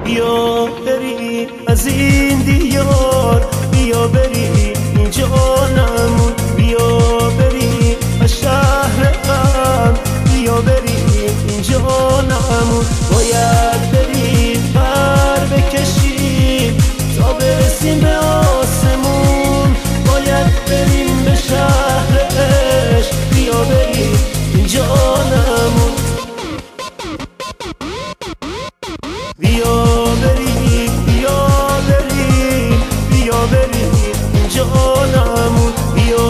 بیا بریم از این دیار، بیا بریم این جانمون، بیا بریم از شهر غم، بیا بریم این جانمون. باید بریم پر بکشیم تا برسیم به آسمون، باید بریم به شهر عشق، بیا بریم این جانمون. بیا بریم بیا بریم بیا بریم این جانمون، بیا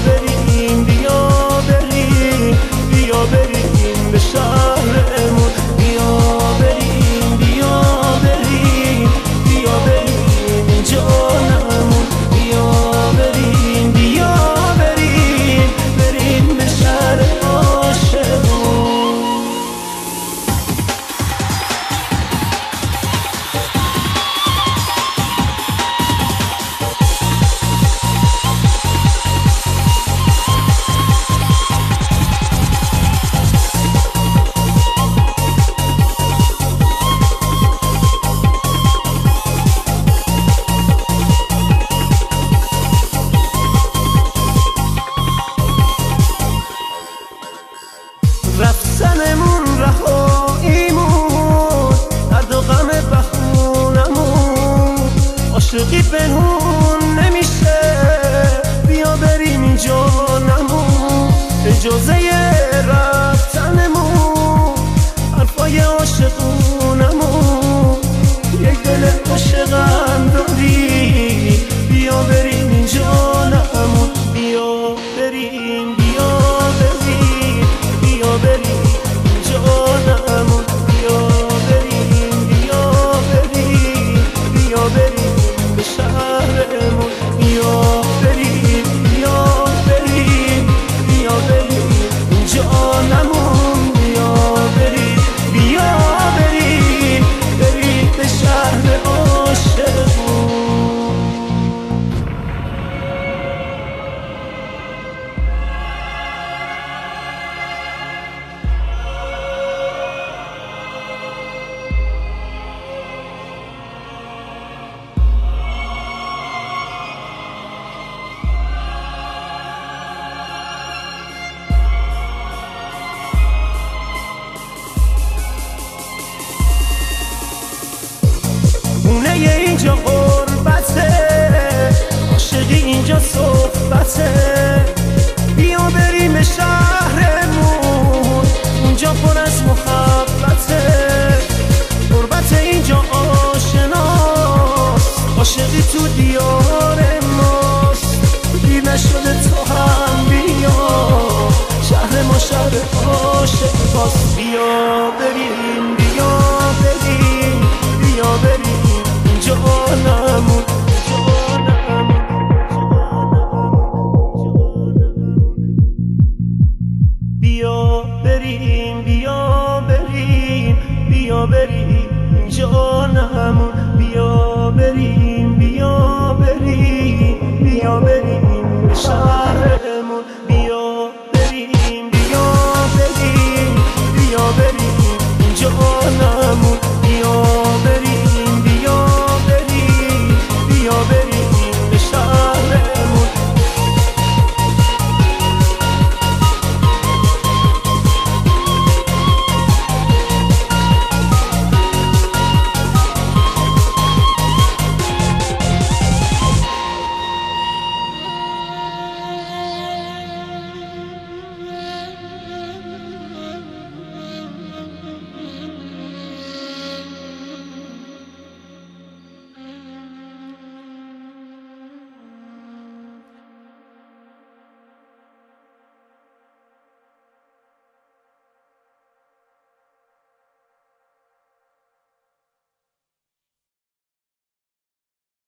بریم بیا بریم بیا بریم به شهرمون، بیا بریم بیا بریم بیا بریم این جانمون، بیا بریم بیا بریم بریم به شهر عاشقون. رفتنمون رهاییمون، درد و غم بخونمون، عاشقی پنهون نمیشه، بیا بریم این جانمون. اجازه رفتنمون حرفای عاشقونمون، یک دل عاشقم داری، بیا بریم این جانمون، بیا بریم بیا بریم بیا بریم جانمون، بیا بریم بیا بریم بیا بریم به شهرمون، بیا بریم بیا بریم بیا بریم جانمون، بیا بریم بیا بریم بریم به شهر عاشقون. خونه اینجا غربته، عاشقی اینجا صحبته، بیا بریم به شهرمون، اونجا پر از محبته، غربت اینجا آشناست، عاشقی تو دیار ماست، دیر نشده تو هم بیا، شهر ما شهر عاشق باست، بیا بریم بیا بریم بیا بریم جانمون بیا بریم بیا بریم بیا بریم جانمون، بیا بریم بیا بریم بیا بریم شهر